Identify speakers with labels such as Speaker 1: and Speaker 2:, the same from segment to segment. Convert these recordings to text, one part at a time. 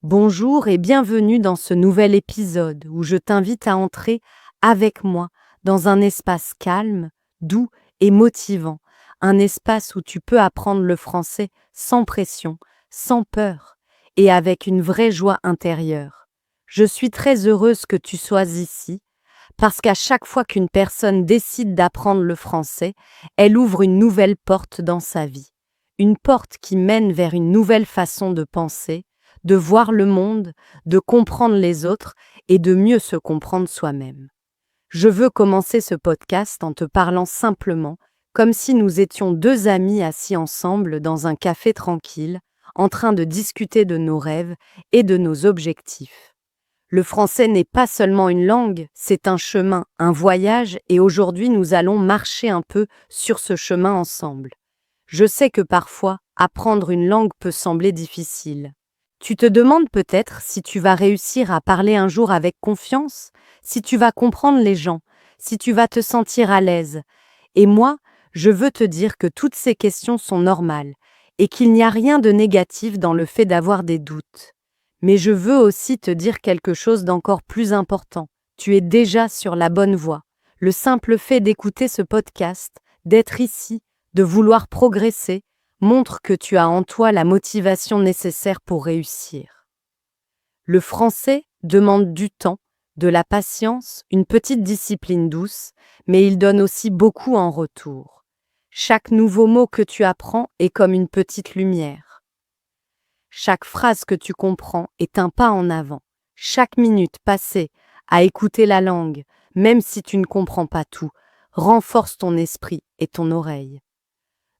Speaker 1: Bonjour et bienvenue dans ce nouvel épisode où je t'invite à entrer avec moi dans un espace calme, doux et motivant, un espace où tu peux apprendre le français sans pression, sans peur et avec une vraie joie intérieure. Je suis très heureuse que tu sois ici parce qu'à chaque fois qu'une personne décide d'apprendre le français, elle ouvre une nouvelle porte dans sa vie, une porte qui mène vers une nouvelle façon de penser, de voir le monde, de comprendre les autres et de mieux se comprendre soi-même. Je veux commencer ce podcast en te parlant simplement, comme si nous étions deux amis assis ensemble dans un café tranquille, en train de discuter de nos rêves et de nos objectifs. Le français n'est pas seulement une langue, c'est un chemin, un voyage, et aujourd'hui nous allons marcher un peu sur ce chemin ensemble. Je sais que parfois, apprendre une langue peut sembler difficile. Tu te demandes peut-être si tu vas réussir à parler un jour avec confiance, si tu vas comprendre les gens, si tu vas te sentir à l'aise. Et moi, je veux te dire que toutes ces questions sont normales et qu'il n'y a rien de négatif dans le fait d'avoir des doutes. Mais je veux aussi te dire quelque chose d'encore plus important. Tu es déjà sur la bonne voie. Le simple fait d'écouter ce podcast, d'être ici, de vouloir progresser, montre que tu as en toi la motivation nécessaire pour réussir. Le français demande du temps, de la patience, une petite discipline douce, mais il donne aussi beaucoup en retour. Chaque nouveau mot que tu apprends est comme une petite lumière. Chaque phrase que tu comprends est un pas en avant. Chaque minute passée à écouter la langue, même si tu ne comprends pas tout, renforce ton esprit et ton oreille.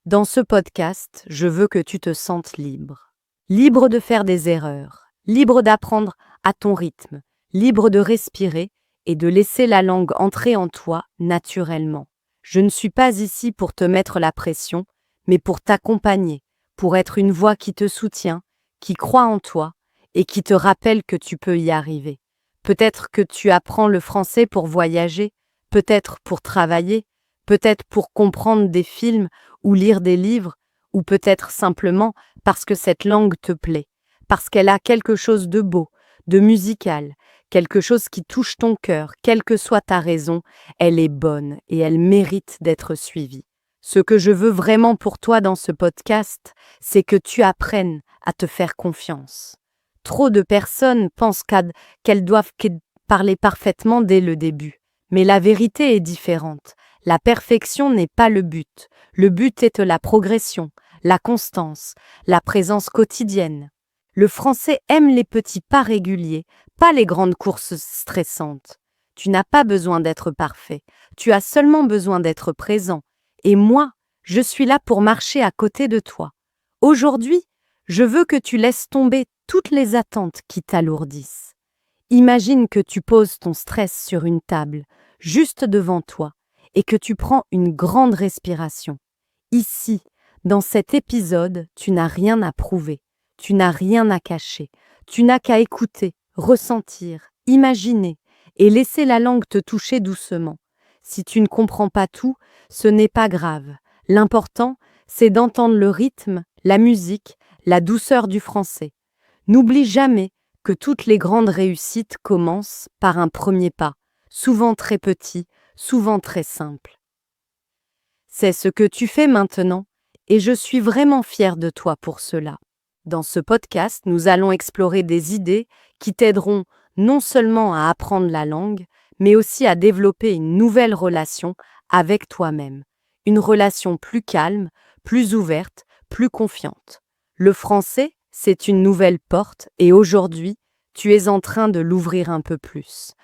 Speaker 1: Dans ce podcast, je veux que tu te sentes libre. Libre de faire des erreurs, libre d'apprendre à ton rythme, libre de respirer et de laisser la langue entrer en toi naturellement. Je ne suis pas ici pour te mettre la pression, mais pour t'accompagner, pour être une voix qui te soutient, qui croit en toi et qui te rappelle que tu peux y arriver. Peut-être que tu apprends le français pour voyager, peut-être pour travailler, peut-être pour comprendre des films ou lire des livres, ou peut-être simplement parce que cette langue te plaît, parce qu'elle a quelque chose de beau, de musical, quelque chose qui touche ton cœur, quelle que soit ta raison, elle est bonne et elle mérite d'être suivie. Ce que je veux vraiment pour toi dans ce podcast, c'est que tu apprennes à te faire confiance. Trop de personnes pensent qu'elles doivent parler parfaitement dès le début, mais la vérité est différente. La perfection n'est pas le but. Le but est la progression, la constance, la présence quotidienne. Le français aime les petits pas réguliers, pas les grandes courses stressantes. Tu n'as pas besoin d'être parfait, tu as seulement besoin d'être présent. Et moi, je suis là pour marcher à côté de toi. Aujourd'hui, je veux que tu laisses tomber toutes les attentes qui t'alourdissent. Imagine que tu poses ton stress sur une table, juste devant toi, et que tu prends une grande respiration. Ici, dans cet épisode, tu n'as rien à prouver, tu n'as rien à cacher, tu n'as qu'à écouter, ressentir, imaginer et laisser la langue te toucher doucement. Si tu ne comprends pas tout, ce n'est pas grave. L'important, c'est d'entendre le rythme, la musique, la douceur du français. N'oublie jamais que toutes les grandes réussites commencent par un premier pas, souvent très petit, souvent très simple. C'est ce que tu fais maintenant, et je suis vraiment fière de toi pour cela. Dans ce podcast, nous allons explorer des idées qui t'aideront non seulement à apprendre la langue, mais aussi à développer une nouvelle relation avec toi-même. Une relation plus calme, plus ouverte, plus confiante. Le français, c'est une nouvelle porte, et aujourd'hui, tu es en train de l'ouvrir un peu plus.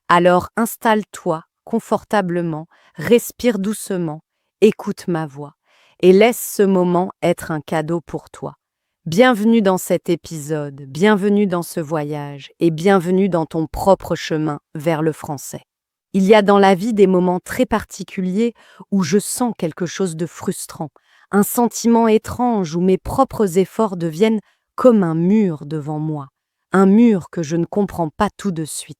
Speaker 1: Alors installe-toi confortablement, respire doucement, écoute ma voix et laisse ce moment être un cadeau pour toi. Bienvenue dans cet épisode, bienvenue dans ce voyage et bienvenue dans ton propre chemin vers le français. Il y a dans la vie des moments très particuliers où je sens quelque chose de frustrant, un sentiment étrange où mes propres efforts deviennent comme un mur devant moi, un mur que je ne comprends pas tout de suite.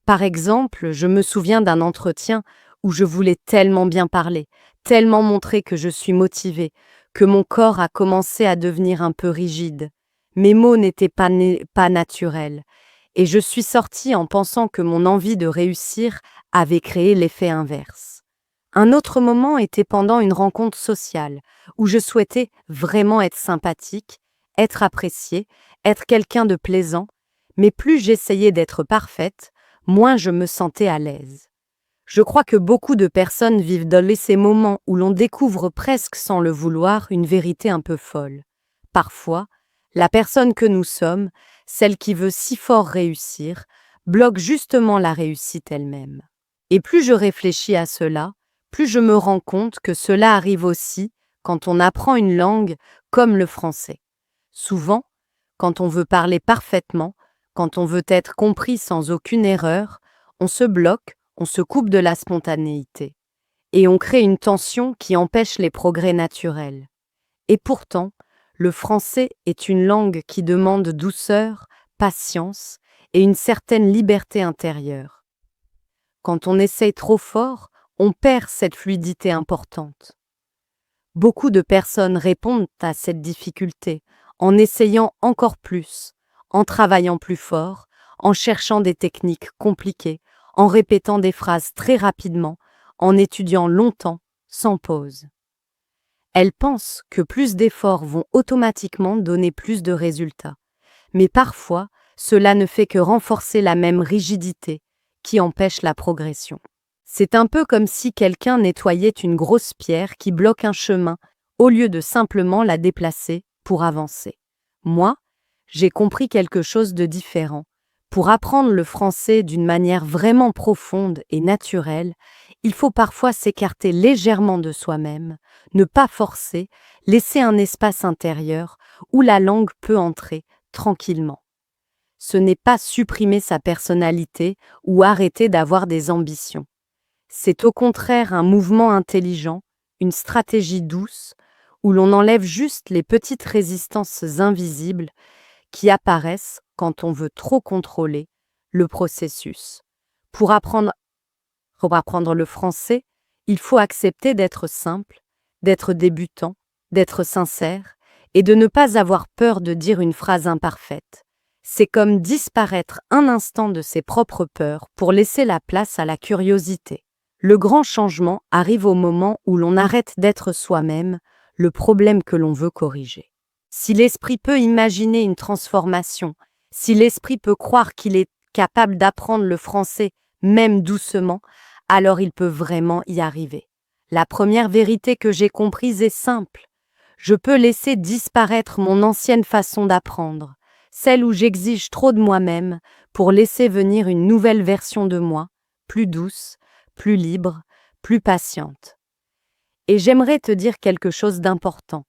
Speaker 1: Par exemple, je me souviens d'un entretien où je voulais tellement bien parler, tellement montrer que je suis motivée, que mon corps a commencé à devenir un peu rigide. Mes mots n'étaient pas naturels, et je suis sortie en pensant que mon envie de réussir avait créé l'effet inverse. Un autre moment était pendant une rencontre sociale, où je souhaitais vraiment être sympathique, être appréciée, être quelqu'un de plaisant, mais plus j'essayais d'être parfaite, moins je me sentais à l'aise. Je crois que beaucoup de personnes vivent dans ces moments où l'on découvre presque sans le vouloir une vérité un peu folle. Parfois, la personne que nous sommes, celle qui veut si fort réussir, bloque justement la réussite elle-même. Et plus je réfléchis à cela, plus je me rends compte que cela arrive aussi quand on apprend une langue comme le français. Souvent, quand on veut parler parfaitement, quand on veut être compris sans aucune erreur, on se bloque, on se coupe de la spontanéité. Et on crée une tension qui empêche les progrès naturels. Et pourtant, le français est une langue qui demande douceur, patience et une certaine liberté intérieure. Quand on essaye trop fort, on perd cette fluidité importante. Beaucoup de personnes répondent à cette difficulté en essayant encore plus, en travaillant plus fort, en cherchant des techniques compliquées, en répétant des phrases très rapidement, en étudiant longtemps, sans pause. Elles pensent que plus d'efforts vont automatiquement donner plus de résultats. Mais parfois, cela ne fait que renforcer la même rigidité qui empêche la progression. C'est un peu comme si quelqu'un nettoyait une grosse pierre qui bloque un chemin au lieu de simplement la déplacer pour avancer. Moi, j'ai compris quelque chose de différent. Pour apprendre le français d'une manière vraiment profonde et naturelle, il faut parfois s'écarter légèrement de soi-même, ne pas forcer, laisser un espace intérieur où la langue peut entrer tranquillement. Ce n'est pas supprimer sa personnalité ou arrêter d'avoir des ambitions. C'est au contraire un mouvement intelligent, une stratégie douce, où l'on enlève juste les petites résistances invisibles qui apparaissent quand on veut trop contrôler le processus. Pour apprendre le français, il faut accepter d'être simple, d'être débutant, d'être sincère et de ne pas avoir peur de dire une phrase imparfaite. C'est comme disparaître un instant de ses propres peurs pour laisser la place à la curiosité. Le grand changement arrive au moment où l'on arrête d'être soi-même, le problème que l'on veut corriger. Si l'esprit peut imaginer une transformation, si l'esprit peut croire qu'il est capable d'apprendre le français, même doucement, alors il peut vraiment y arriver. La première vérité que j'ai comprise est simple. Je peux laisser disparaître mon ancienne façon d'apprendre, celle où j'exige trop de moi-même, pour laisser venir une nouvelle version de moi, plus douce, plus libre, plus patiente. Et j'aimerais te dire quelque chose d'important.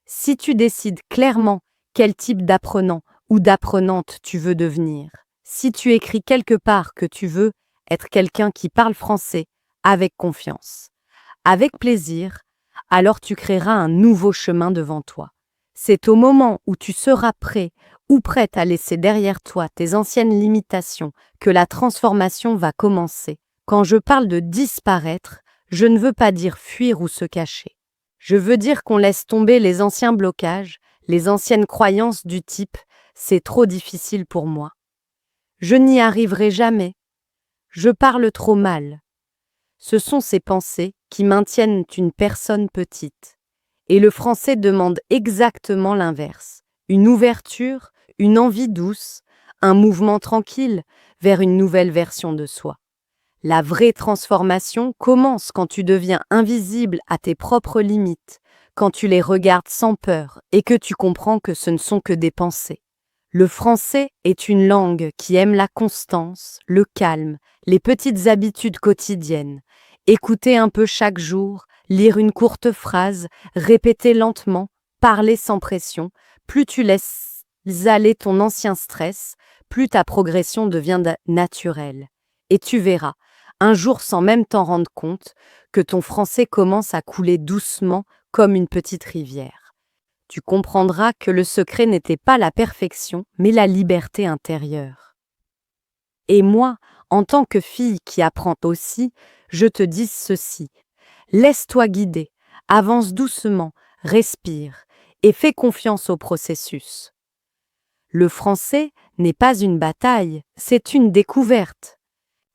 Speaker 1: Si tu décides clairement quel type d'apprenant ou d'apprenante tu veux devenir, si tu écris quelque part que tu veux être quelqu'un qui parle français avec confiance, avec plaisir, alors tu créeras un nouveau chemin devant toi. C'est au moment où tu seras prêt ou prête à laisser derrière toi tes anciennes limitations que la transformation va commencer. Quand je parle de disparaître, je ne veux pas dire fuir ou se cacher. Je veux dire qu'on laisse tomber les anciens blocages, les anciennes croyances du type « c'est trop difficile pour moi ». Je n'y arriverai jamais. Je parle trop mal. Ce sont ces pensées qui maintiennent une personne petite. Et le français demande exactement l'inverse. Une ouverture, une envie douce, un mouvement tranquille vers une nouvelle version de soi. La vraie transformation commence quand tu deviens invisible à tes propres limites, quand tu les regardes sans peur et que tu comprends que ce ne sont que des pensées. Le français est une langue qui aime la constance, le calme, les petites habitudes quotidiennes. Écouter un peu chaque jour, lire une courte phrase, répéter lentement, parler sans pression. Plus tu laisses aller ton ancien stress, plus ta progression devient naturelle. Et tu verras, un jour sans même t'en rendre compte, que ton français commence à couler doucement comme une petite rivière. Tu comprendras que le secret n'était pas la perfection, mais la liberté intérieure. Et moi, en tant que fille qui apprend aussi, je te dis ceci. Laisse-toi guider, avance doucement, respire et fais confiance au processus. Le français n'est pas une bataille, c'est une découverte.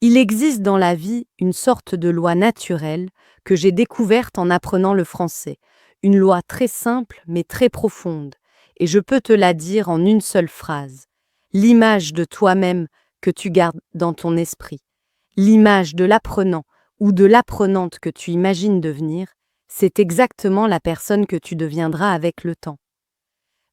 Speaker 1: Il existe dans la vie une sorte de loi naturelle que j'ai découverte en apprenant le français, une loi très simple mais très profonde, et je peux te la dire en une seule phrase. L'image de toi-même que tu gardes dans ton esprit, l'image de l'apprenant ou de l'apprenante que tu imagines devenir, c'est exactement la personne que tu deviendras avec le temps.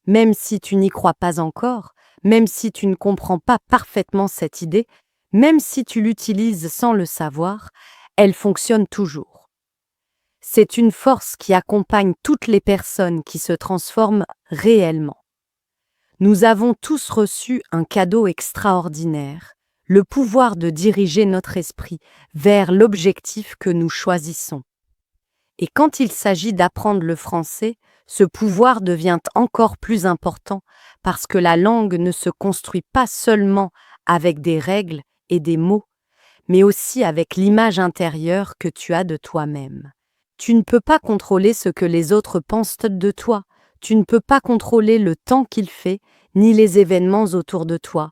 Speaker 1: Même si tu n'y crois pas encore, même si tu ne comprends pas parfaitement cette idée, même si tu l'utilises sans le savoir, elle fonctionne toujours. C'est une force qui accompagne toutes les personnes qui se transforment réellement. Nous avons tous reçu un cadeau extraordinaire, le pouvoir de diriger notre esprit vers l'objectif que nous choisissons. Et quand il s'agit d'apprendre le français, ce pouvoir devient encore plus important parce que la langue ne se construit pas seulement avec des règles et des mots, mais aussi avec l'image intérieure que tu as de toi-même. Tu ne peux pas contrôler ce que les autres pensent de toi, tu ne peux pas contrôler le temps qu'il fait, ni les événements autour de toi,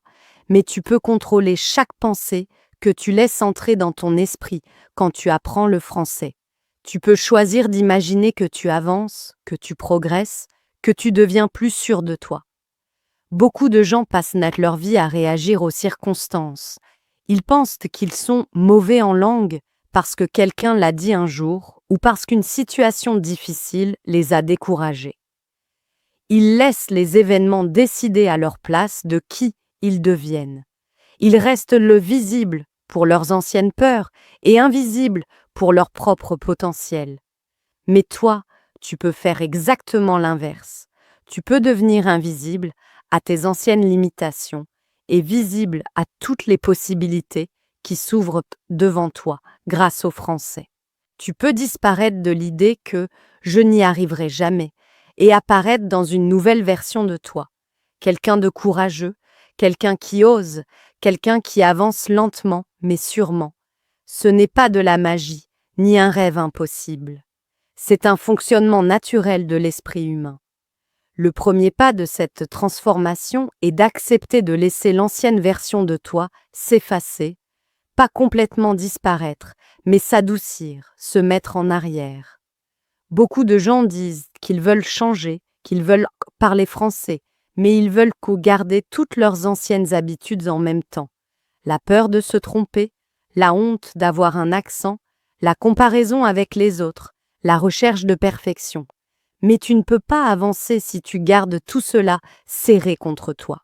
Speaker 1: mais tu peux contrôler chaque pensée que tu laisses entrer dans ton esprit quand tu apprends le français. Tu peux choisir d'imaginer que tu avances, que tu progresses, que tu deviens plus sûr de toi. Beaucoup de gens passent leur vie à réagir aux circonstances. Ils pensent qu'ils sont mauvais en langue parce que quelqu'un l'a dit un jour ou parce qu'une situation difficile les a découragés. Ils laissent les événements décider à leur place de qui ils deviennent. Ils restent le visible pour leurs anciennes peurs et invisible pour leur propre potentiel. Mais toi, tu peux faire exactement l'inverse. Tu peux devenir invisible à tes anciennes limitations et visible à toutes les possibilités qui s'ouvrent devant toi grâce au français. Tu peux disparaître de l'idée que je n'y arriverai jamais et apparaître dans une nouvelle version de toi. Quelqu'un de courageux, quelqu'un qui ose, quelqu'un qui avance lentement mais sûrement. Ce n'est pas de la magie, ni un rêve impossible. C'est un fonctionnement naturel de l'esprit humain. Le premier pas de cette transformation est d'accepter de laisser l'ancienne version de toi s'effacer, pas complètement disparaître, mais s'adoucir, se mettre en arrière. Beaucoup de gens disent qu'ils veulent changer, qu'ils veulent parler français, mais ils veulent garder toutes leurs anciennes habitudes en même temps. La peur de se tromper, la honte d'avoir un accent, la comparaison avec les autres, la recherche de perfection. Mais tu ne peux pas avancer si tu gardes tout cela serré contre toi.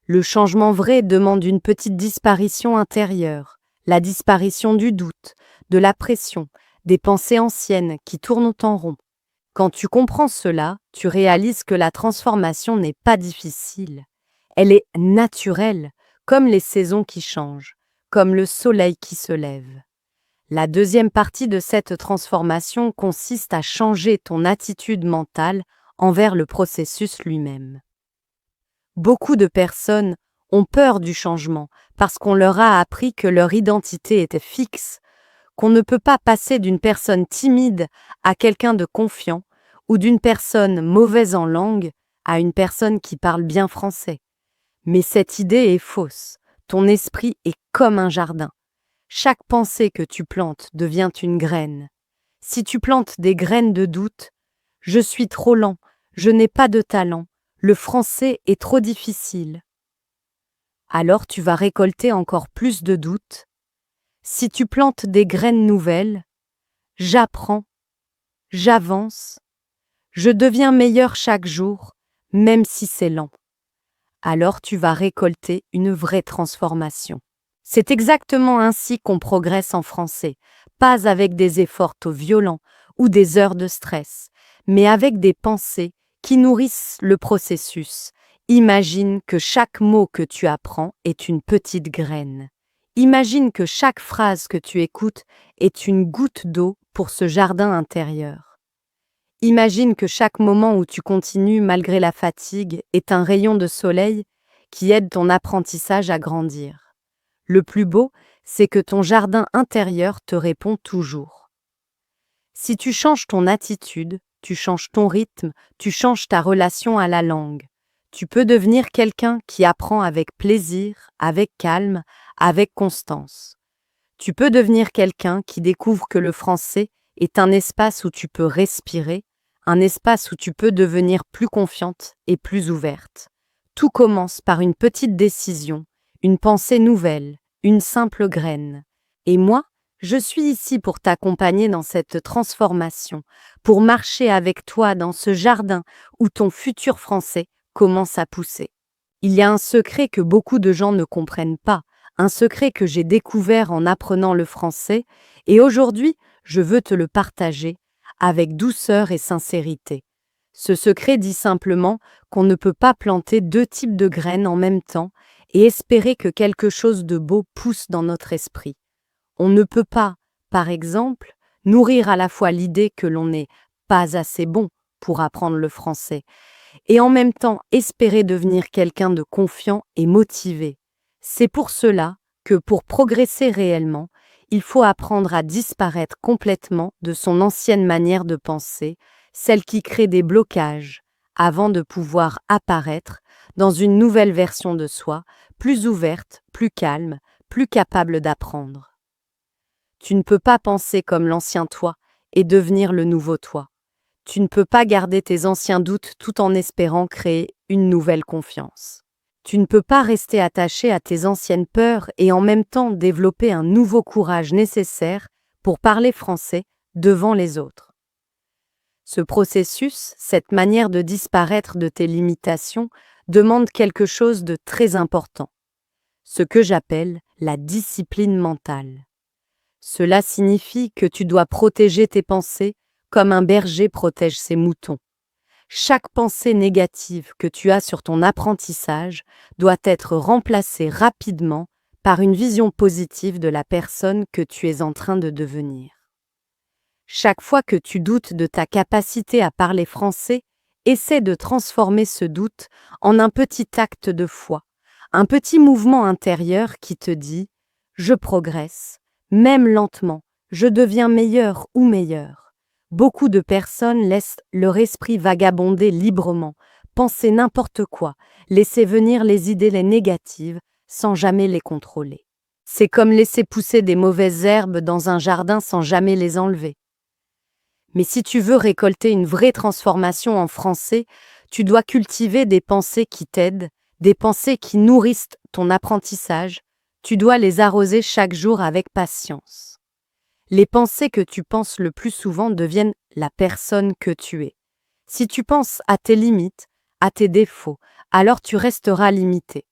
Speaker 1: Le changement vrai demande une petite disparition intérieure, la disparition du doute, de la pression, des pensées anciennes qui tournent en rond. Quand tu comprends cela, tu réalises que la transformation n'est pas difficile. Elle est naturelle, comme les saisons qui changent, comme le soleil qui se lève. La deuxième partie de cette transformation consiste à changer ton attitude mentale envers le processus lui-même. Beaucoup de personnes ont peur du changement parce qu'on leur a appris que leur identité était fixe, qu'on ne peut pas passer d'une personne timide à quelqu'un de confiant ou d'une personne mauvaise en langue à une personne qui parle bien français. Mais cette idée est fausse. Ton esprit est comme un jardin. Chaque pensée que tu plantes devient une graine. Si tu plantes des graines de doute, je suis trop lent, je n'ai pas de talent, le français est trop difficile. Alors tu vas récolter encore plus de doutes. Si tu plantes des graines nouvelles, j'apprends, j'avance, je deviens meilleur chaque jour, même si c'est lent. Alors tu vas récolter une vraie transformation. C'est exactement ainsi qu'on progresse en français, pas avec des efforts trop violents ou des heures de stress, mais avec des pensées qui nourrissent le processus. Imagine que chaque mot que tu apprends est une petite graine. Imagine que chaque phrase que tu écoutes est une goutte d'eau pour ce jardin intérieur. Imagine que chaque moment où tu continues malgré la fatigue est un rayon de soleil qui aide ton apprentissage à grandir. Le plus beau, c'est que ton jardin intérieur te répond toujours. Si tu changes ton attitude, tu changes ton rythme, tu changes ta relation à la langue. Tu peux devenir quelqu'un qui apprend avec plaisir, avec calme, avec constance. Tu peux devenir quelqu'un qui découvre que le français est un espace où tu peux respirer, un espace où tu peux devenir plus confiante et plus ouverte. Tout commence par une petite décision, une pensée nouvelle, une simple graine. Et moi, je suis ici pour t'accompagner dans cette transformation, pour marcher avec toi dans ce jardin où ton futur français commence à pousser. Il y a un secret que beaucoup de gens ne comprennent pas, un secret que j'ai découvert en apprenant le français, et aujourd'hui, je veux te le partager avec douceur et sincérité. Ce secret dit simplement qu'on ne peut pas planter deux types de graines en même temps et espérer que quelque chose de beau pousse dans notre esprit. On ne peut pas, par exemple, nourrir à la fois l'idée que l'on n'est pas assez bon pour apprendre le français et en même temps espérer devenir quelqu'un de confiant et motivé. C'est pour cela que pour progresser réellement, il faut apprendre à disparaître complètement de son ancienne manière de penser, celle qui crée des blocages, avant de pouvoir apparaître dans une nouvelle version de soi, plus ouverte, plus calme, plus capable d'apprendre. Tu ne peux pas penser comme l'ancien toi et devenir le nouveau toi. Tu ne peux pas garder tes anciens doutes tout en espérant créer une nouvelle confiance. Tu ne peux pas rester attaché à tes anciennes peurs et en même temps développer un nouveau courage nécessaire pour parler français devant les autres. Ce processus, cette manière de disparaître de tes limitations, demande quelque chose de très important, ce que j'appelle la discipline mentale. Cela signifie que tu dois protéger tes pensées comme un berger protège ses moutons. Chaque pensée négative que tu as sur ton apprentissage doit être remplacée rapidement par une vision positive de la personne que tu es en train de devenir. Chaque fois que tu doutes de ta capacité à parler français, essaie de transformer ce doute en un petit acte de foi, un petit mouvement intérieur qui te dit « Je progresse, même lentement, je deviens meilleur ou meilleure ». Beaucoup de personnes laissent leur esprit vagabonder librement, penser n'importe quoi, laisser venir les idées les négatives sans jamais les contrôler. C'est comme laisser pousser des mauvaises herbes dans un jardin sans jamais les enlever. Mais si tu veux récolter une vraie transformation en français, tu dois cultiver des pensées qui t'aident, des pensées qui nourrissent ton apprentissage. Tu dois les arroser chaque jour avec patience. Les pensées que tu penses le plus souvent deviennent la personne que tu es. Si tu penses à tes limites, à tes défauts, alors tu resteras limité.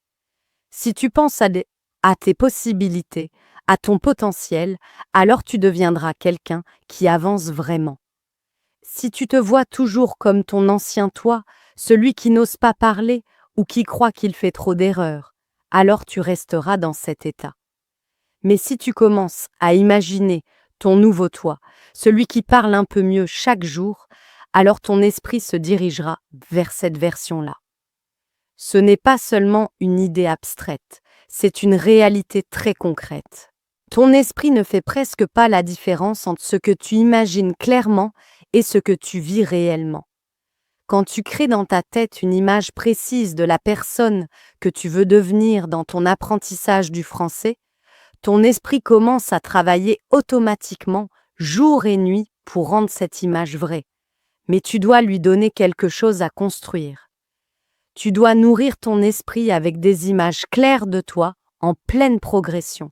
Speaker 1: Si tu penses à tes possibilités, à ton potentiel, alors tu deviendras quelqu'un qui avance vraiment. Si tu te vois toujours comme ton ancien toi, celui qui n'ose pas parler ou qui croit qu'il fait trop d'erreurs, alors tu resteras dans cet état. Mais si tu commences à imaginer ton nouveau toi, celui qui parle un peu mieux chaque jour, alors ton esprit se dirigera vers cette version-là. Ce n'est pas seulement une idée abstraite, c'est une réalité très concrète. Ton esprit ne fait presque pas la différence entre ce que tu imagines clairement et ce que tu vis réellement. Quand tu crées dans ta tête une image précise de la personne que tu veux devenir dans ton apprentissage du français, ton esprit commence à travailler automatiquement, jour et nuit, pour rendre cette image vraie. Mais tu dois lui donner quelque chose à construire. Tu dois nourrir ton esprit avec des images claires de toi, en pleine progression.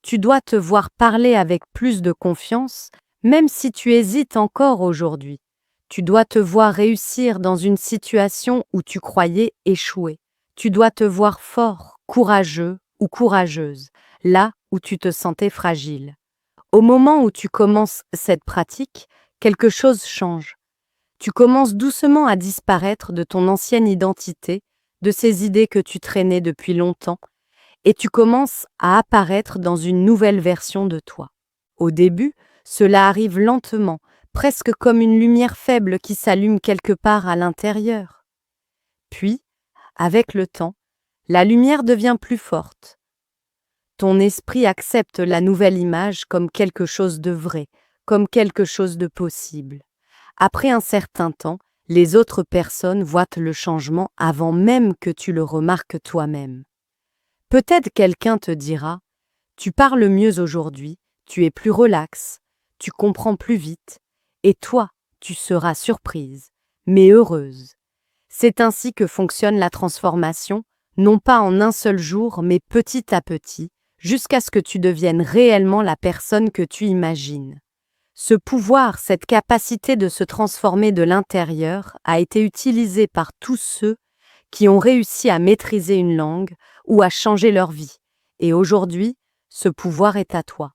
Speaker 1: Tu dois te voir parler avec plus de confiance, même si tu hésites encore aujourd'hui. Tu dois te voir réussir dans une situation où tu croyais échouer. Tu dois te voir fort, courageux ou courageuse, là où tu te sentais fragile. Au moment où tu commences cette pratique, quelque chose change. Tu commences doucement à disparaître de ton ancienne identité, de ces idées que tu traînais depuis longtemps, et tu commences à apparaître dans une nouvelle version de toi. Au début, cela arrive lentement, presque comme une lumière faible qui s'allume quelque part à l'intérieur. Puis, avec le temps, la lumière devient plus forte. Ton esprit accepte la nouvelle image comme quelque chose de vrai, comme quelque chose de possible. Après un certain temps, Les autres personnes voient le changement avant même que tu le remarques toi-même. Peut-être quelqu'un te dira « Tu parles mieux aujourd'hui, tu es plus relax, tu comprends plus vite, et toi, tu seras surprise, mais heureuse. » C'est ainsi que fonctionne la transformation, non pas en un seul jour, mais petit à petit, jusqu'à ce que tu deviennes réellement la personne que tu imagines. Ce pouvoir, cette capacité de se transformer de l'intérieur a été utilisé par tous ceux qui ont réussi à maîtriser une langue ou à changer leur vie. Et aujourd'hui, ce pouvoir est à toi.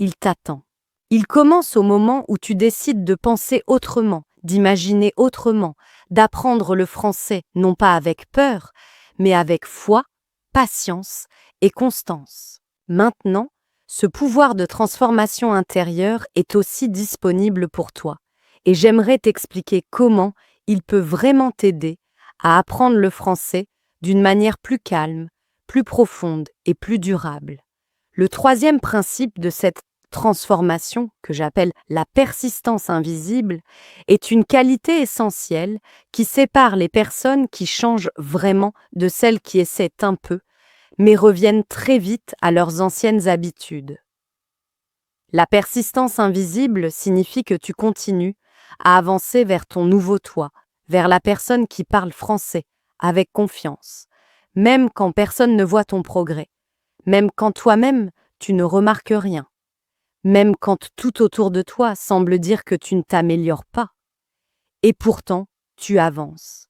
Speaker 1: Il t'attend. Il commence au moment où tu décides de penser autrement, d'imaginer autrement, d'apprendre le français non pas avec peur, mais avec foi, patience et constance. Maintenant, ce pouvoir de transformation intérieure est aussi disponible pour toi, et j'aimerais t'expliquer comment il peut vraiment t'aider à apprendre le français d'une manière plus calme, plus profonde et plus durable. Le troisième principe de cette transformation, que j'appelle la persistance invisible, est une qualité essentielle qui sépare les personnes qui changent vraiment de celles qui essaient un peu, mais reviennent très vite à leurs anciennes habitudes. La persistance invisible signifie que tu continues à avancer vers ton nouveau toi, vers la personne qui parle français, avec confiance, même quand personne ne voit ton progrès, même quand toi-même tu ne remarques rien, même quand tout autour de toi semble dire que tu ne t'améliores pas. Et pourtant, tu avances.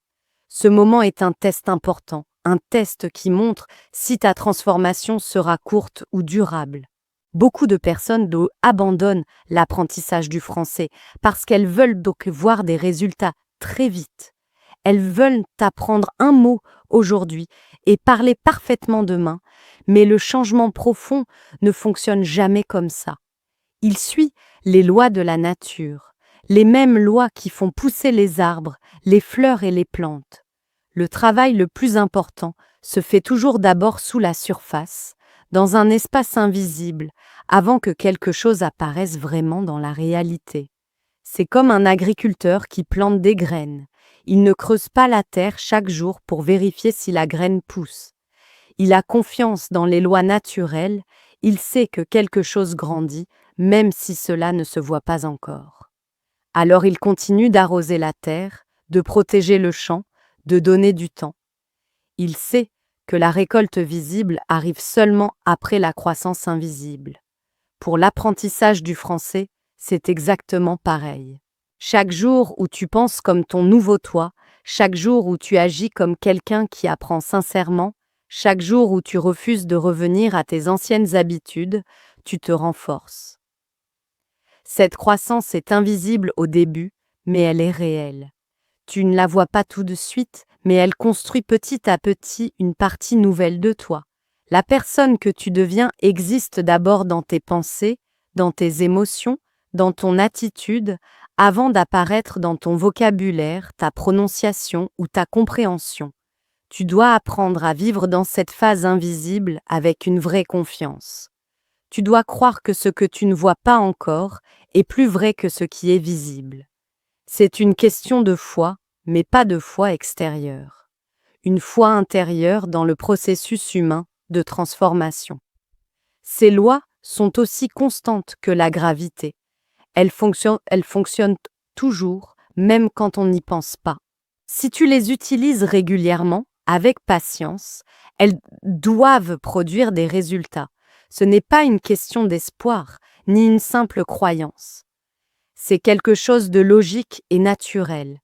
Speaker 1: Ce moment est un test important, un test qui montre si ta transformation sera courte ou durable. Beaucoup de personnes abandonnent l'apprentissage du français parce qu'elles veulent donc voir des résultats très vite. Elles veulent apprendre un mot aujourd'hui et parler parfaitement demain, mais le changement profond ne fonctionne jamais comme ça. Il suit les lois de la nature, les mêmes lois qui font pousser les arbres, les fleurs et les plantes. Le travail le plus important se fait toujours d'abord sous la surface, dans un espace invisible, avant que quelque chose apparaisse vraiment dans la réalité. C'est comme un agriculteur qui plante des graines. Il ne creuse pas la terre chaque jour pour vérifier si la graine pousse. Il a confiance dans les lois naturelles, il sait que quelque chose grandit, même si cela ne se voit pas encore. Alors il continue d'arroser la terre, de protéger le champ, de donner du temps. Il sait que la récolte visible arrive seulement après la croissance invisible. Pour l'apprentissage du français, c'est exactement pareil. Chaque jour où tu penses comme ton nouveau toi, chaque jour où tu agis comme quelqu'un qui apprend sincèrement, chaque jour où tu refuses de revenir à tes anciennes habitudes, tu te renforces. Cette croissance est invisible au début, mais elle est réelle. Tu ne la vois pas tout de suite, mais elle construit petit à petit une partie nouvelle de toi. La personne que tu deviens existe d'abord dans tes pensées, dans tes émotions, dans ton attitude, avant d'apparaître dans ton vocabulaire, ta prononciation ou ta compréhension. Tu dois apprendre à vivre dans cette phase invisible avec une vraie confiance. Tu dois croire que ce que tu ne vois pas encore est plus vrai que ce qui est visible. C'est une question de foi, mais pas de foi extérieure. Une foi intérieure dans le processus humain de transformation. Ces lois sont aussi constantes que la gravité. Elles fonctionnent toujours, même quand on n'y pense pas. Si tu les utilises régulièrement, avec patience, elles doivent produire des résultats. Ce n'est pas une question d'espoir, ni une simple croyance. C'est quelque chose de logique et naturel.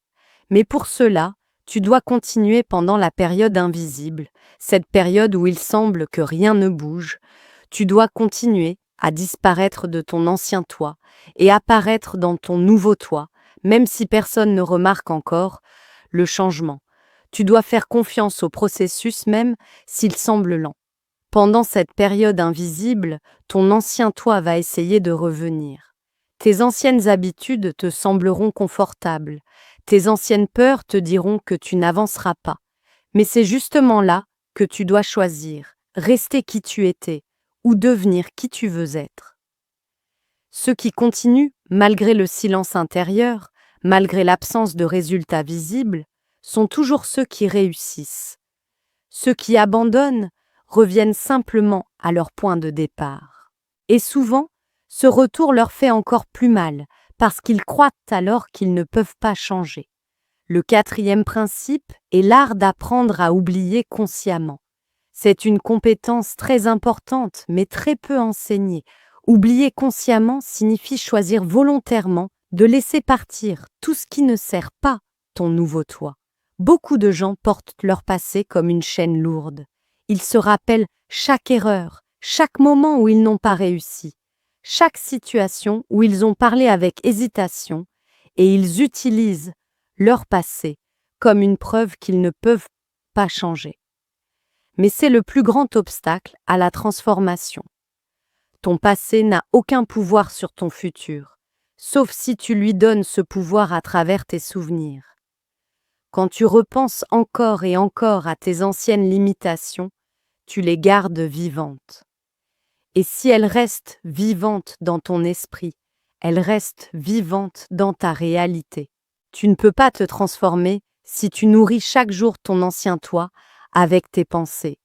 Speaker 1: Mais pour cela, tu dois continuer pendant la période invisible, cette période où il semble que rien ne bouge. Tu dois continuer à disparaître de ton ancien toi et apparaître dans ton nouveau toi, même si personne ne remarque encore le changement. Tu dois faire confiance au processus même s'il semble lent. Pendant cette période invisible, ton ancien toi va essayer de revenir. Tes anciennes habitudes te sembleront confortables. Tes anciennes peurs te diront que tu n'avanceras pas. Mais c'est justement là que tu dois choisir, rester qui tu étais ou devenir qui tu veux être. Ceux qui continuent, malgré le silence intérieur, malgré l'absence de résultats visibles, sont toujours ceux qui réussissent. Ceux qui abandonnent reviennent simplement à leur point de départ. Et souvent, ce retour leur fait encore plus mal, parce qu'ils croient alors qu'ils ne peuvent pas changer. Le quatrième principe est l'art d'apprendre à oublier consciemment. C'est une compétence très importante, mais très peu enseignée. Oublier consciemment signifie choisir volontairement de laisser partir tout ce qui ne sert pas ton nouveau toi. Beaucoup de gens portent leur passé comme une chaîne lourde. Ils se rappellent chaque erreur, chaque moment où ils n'ont pas réussi, chaque situation où ils ont parlé avec hésitation, et ils utilisent leur passé comme une preuve qu'ils ne peuvent pas changer. Mais c'est le plus grand obstacle à la transformation. Ton passé n'a aucun pouvoir sur ton futur, sauf si tu lui donnes ce pouvoir à travers tes souvenirs. Quand tu repenses encore et encore à tes anciennes limitations, tu les gardes vivantes. Et si elles restent vivantes dans ton esprit, elles restent vivantes dans ta réalité. Tu ne peux pas te transformer si tu nourris chaque jour ton ancien toi avec tes pensées.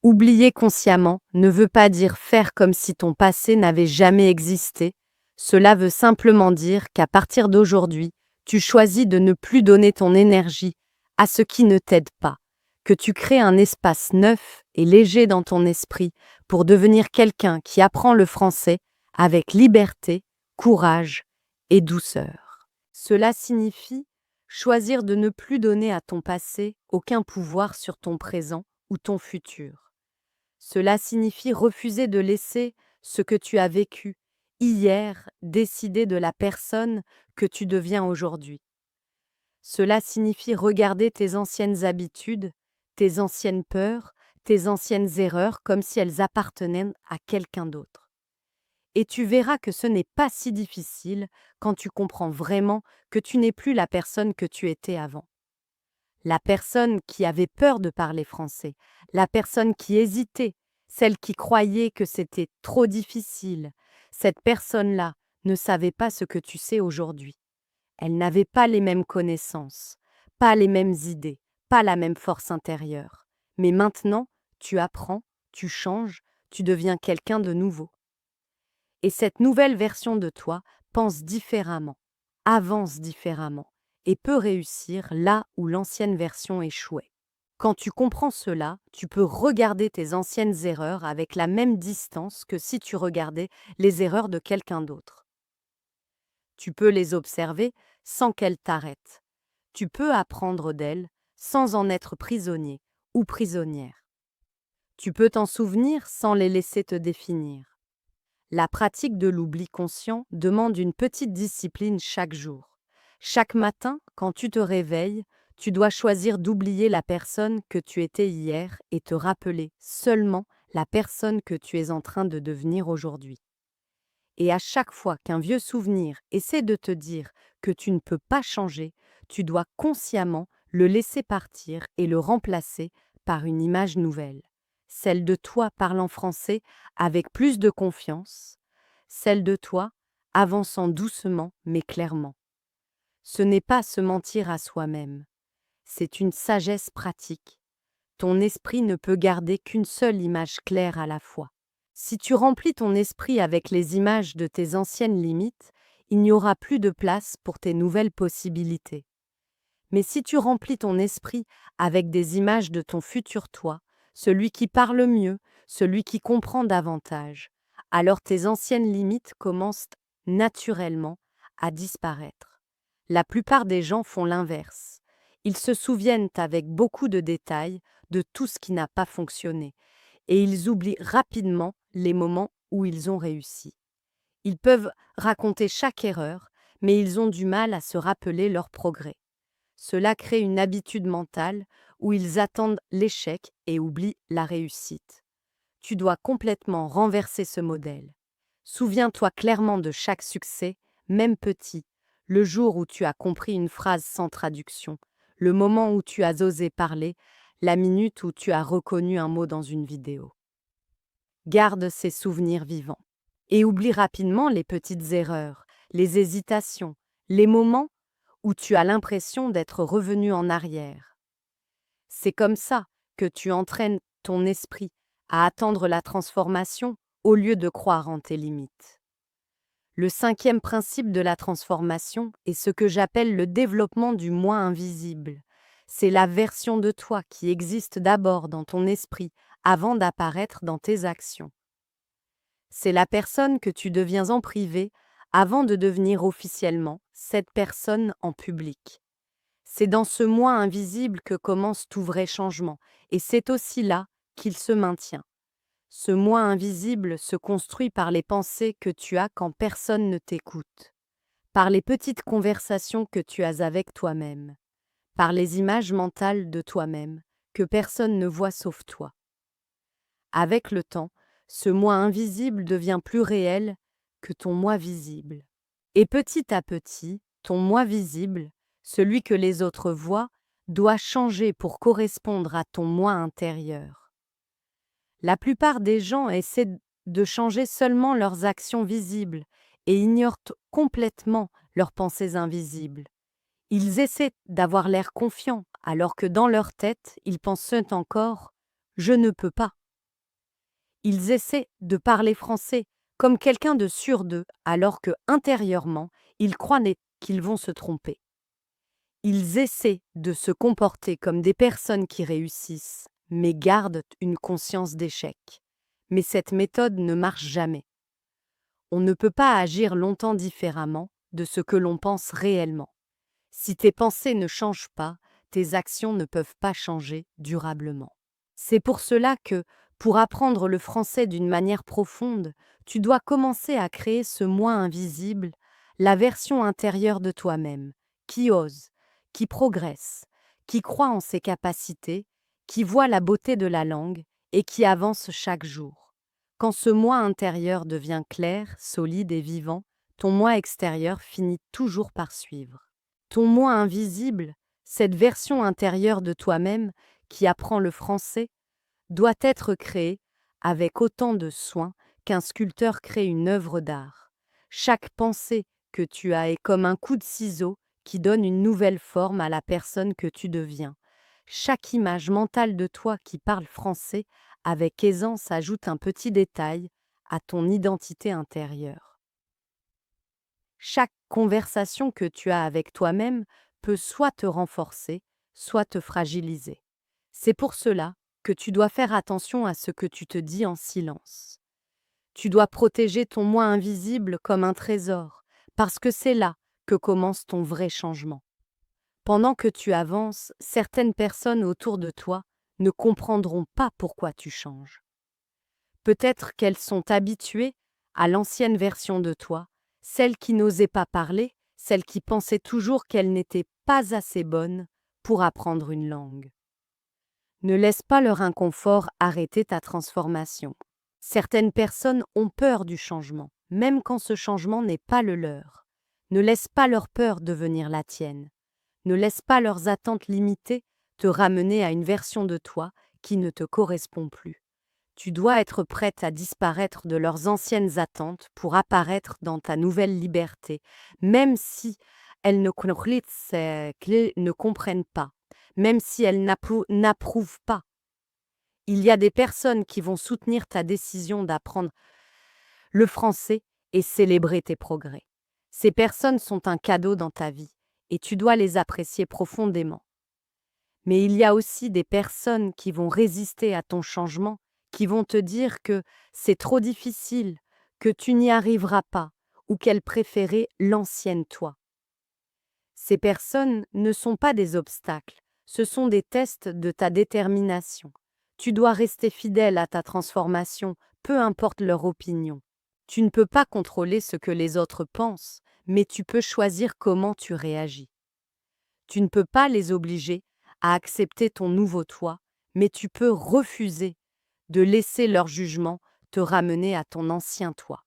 Speaker 1: Oublier consciemment ne veut pas dire faire comme si ton passé n'avait jamais existé. Cela veut simplement dire qu'à partir d'aujourd'hui, tu choisis de ne plus donner ton énergie à ce qui ne t'aide pas, que tu crées un espace neuf et léger dans ton esprit pour devenir quelqu'un qui apprend le français avec liberté, courage et douceur. Cela signifie choisir de ne plus donner à ton passé aucun pouvoir sur ton présent ou ton futur. Cela signifie refuser de laisser ce que tu as vécu hier décider de la personne que tu deviens aujourd'hui. Cela signifie regarder tes anciennes habitudes, tes anciennes peurs, tes anciennes erreurs comme si elles appartenaient à quelqu'un d'autre. Et tu verras que ce n'est pas si difficile quand tu comprends vraiment que tu n'es plus la personne que tu étais avant. La personne qui avait peur de parler français, la personne qui hésitait, celle qui croyait que c'était trop difficile, cette personne-là ne savait pas ce que tu sais aujourd'hui. Elle n'avait pas les mêmes connaissances, pas les mêmes idées, pas la même force intérieure. Mais maintenant, tu apprends, tu changes, tu deviens quelqu'un de nouveau. Et cette nouvelle version de toi pense différemment, avance différemment et peut réussir là où l'ancienne version échouait. Quand tu comprends cela, tu peux regarder tes anciennes erreurs avec la même distance que si tu regardais les erreurs de quelqu'un d'autre. Tu peux les observer sans qu'elles t'arrêtent. Tu peux apprendre d'elles sans en être prisonnier ou prisonnière. Tu peux t'en souvenir sans les laisser te définir. La pratique de l'oubli conscient demande une petite discipline chaque jour. Chaque matin, quand tu te réveilles, tu dois choisir d'oublier la personne que tu étais hier et te rappeler seulement la personne que tu es en train de devenir aujourd'hui. Et à chaque fois qu'un vieux souvenir essaie de te dire que tu ne peux pas changer, tu dois consciemment le laisser partir et le remplacer par une image nouvelle. Celle de toi parlant français avec plus de confiance, celle de toi avançant doucement mais clairement. Ce n'est pas se mentir à soi-même, c'est une sagesse pratique. Ton esprit ne peut garder qu'une seule image claire à la fois. Si tu remplis ton esprit avec les images de tes anciennes limites, il n'y aura plus de place pour tes nouvelles possibilités. Mais si tu remplis ton esprit avec des images de ton futur toi, celui qui parle mieux, celui qui comprend davantage, alors tes anciennes limites commencent naturellement à disparaître. La plupart des gens font l'inverse. Ils se souviennent avec beaucoup de détails de tout ce qui n'a pas fonctionné, et ils oublient rapidement les moments où ils ont réussi. Ils peuvent raconter chaque erreur, mais ils ont du mal à se rappeler leur progrès. Cela crée une habitude mentale où ils attendent l'échec et oublient la réussite. Tu dois complètement renverser ce modèle. Souviens-toi clairement de chaque succès, même petit, le jour où tu as compris une phrase sans traduction, le moment où tu as osé parler, la minute où tu as reconnu un mot dans une vidéo. Garde ces souvenirs vivants et oublie rapidement les petites erreurs, les hésitations, les moments où tu as l'impression d'être revenu en arrière. C'est comme ça que tu entraînes ton esprit à attendre la transformation au lieu de croire en tes limites. Le cinquième principe de la transformation est ce que j'appelle le développement du moi invisible. C'est la version de toi qui existe d'abord dans ton esprit avant d'apparaître dans tes actions. C'est la personne que tu deviens en privé avant de devenir officiellement cette personne en public. C'est dans ce moi invisible que commence tout vrai changement, et c'est aussi là qu'il se maintient. Ce moi invisible se construit par les pensées que tu as quand personne ne t'écoute, par les petites conversations que tu as avec toi-même, par les images mentales de toi-même que personne ne voit sauf toi. Avec le temps, ce moi invisible devient plus réel que ton moi visible. Et petit à petit, ton moi visible, celui que les autres voient, doit changer pour correspondre à ton moi intérieur. La plupart des gens essaient de changer seulement leurs actions visibles et ignorent complètement leurs pensées invisibles. Ils essaient d'avoir l'air confiants alors que dans leur tête, ils pensent encore « je ne peux pas ». Ils essaient de parler français comme quelqu'un de sûr d'eux alors que intérieurement, ils croient qu'ils vont se tromper. Ils essaient de se comporter comme des personnes qui réussissent, mais gardent une conscience d'échec. Mais cette méthode ne marche jamais. On ne peut pas agir longtemps différemment de ce que l'on pense réellement. Si tes pensées ne changent pas, tes actions ne peuvent pas changer durablement. C'est pour cela que, pour apprendre le français d'une manière profonde, tu dois commencer à créer ce moi invisible, la version intérieure de toi-même, qui ose, qui progresse, qui croit en ses capacités, qui voit la beauté de la langue et qui avance chaque jour. Quand ce moi intérieur devient clair, solide et vivant, ton moi extérieur finit toujours par suivre. Ton moi invisible, cette version intérieure de toi-même qui apprend le français, doit être créé avec autant de soin qu'un sculpteur crée une œuvre d'art. Chaque pensée que tu as est comme un coup de ciseau qui donne une nouvelle forme à la personne que tu deviens. Chaque image mentale de toi qui parle français avec aisance ajoute un petit détail à ton identité intérieure. Chaque conversation que tu as avec toi-même peut soit te renforcer, soit te fragiliser. C'est pour cela que tu dois faire attention à ce que tu te dis en silence. Tu dois protéger ton moi invisible comme un trésor, parce que c'est là que commence ton vrai changement. Pendant que tu avances, certaines personnes autour de toi ne comprendront pas pourquoi tu changes. Peut-être qu'elles sont habituées à l'ancienne version de toi, celle qui n'osait pas parler, celle qui pensait toujours qu'elle n'était pas assez bonne pour apprendre une langue. Ne laisse pas leur inconfort arrêter ta transformation. Certaines personnes ont peur du changement, même quand ce changement n'est pas le leur. Ne laisse pas leur peur devenir la tienne. Ne laisse pas leurs attentes limitées te ramener à une version de toi qui ne te correspond plus. Tu dois être prête à disparaître de leurs anciennes attentes pour apparaître dans ta nouvelle liberté, même si elles ne comprennent pas, même si elles n'approuvent pas. Il y a des personnes qui vont soutenir ta décision d'apprendre le français et célébrer tes progrès. Ces personnes sont un cadeau dans ta vie et tu dois les apprécier profondément. Mais il y a aussi des personnes qui vont résister à ton changement, qui vont te dire que c'est trop difficile, que tu n'y arriveras pas ou qu'elles préféraient l'ancienne toi. Ces personnes ne sont pas des obstacles, ce sont des tests de ta détermination. Tu dois rester fidèle à ta transformation, peu importe leur opinion. Tu ne peux pas contrôler ce que les autres pensent, mais tu peux choisir comment tu réagis. Tu ne peux pas les obliger à accepter ton nouveau toi, mais tu peux refuser de laisser leur jugement te ramener à ton ancien toi.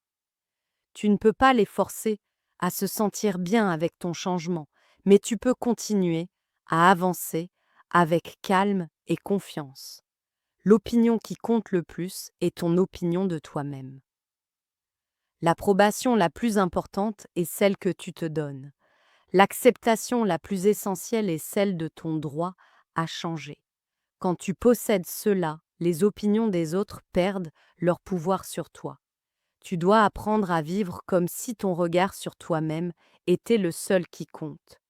Speaker 1: Tu ne peux pas les forcer à se sentir bien avec ton changement, mais tu peux continuer à avancer avec calme et confiance. L'opinion qui compte le plus est ton opinion de toi-même. L'approbation la plus importante est celle que tu te donnes. L'acceptation la plus essentielle est celle de ton droit à changer. Quand tu possèdes cela, les opinions des autres perdent leur pouvoir sur toi. Tu dois apprendre à vivre comme si ton regard sur toi-même était le seul qui compte.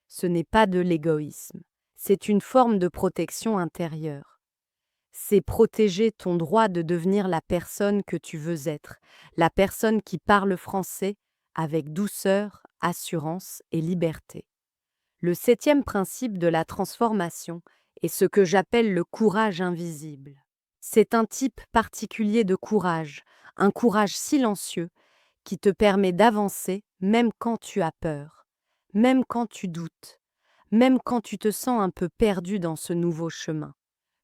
Speaker 1: Ce n'est pas de l'égoïsme, c'est une forme de protection intérieure. C'est protéger ton droit de devenir la personne que tu veux être, la personne qui parle français avec douceur, assurance et liberté. Le septième principe de la transformation est ce que j'appelle le courage invisible. C'est un type particulier de courage, un courage silencieux qui te permet d'avancer même quand tu as peur, même quand tu doutes, même quand tu te sens un peu perdu dans ce nouveau chemin.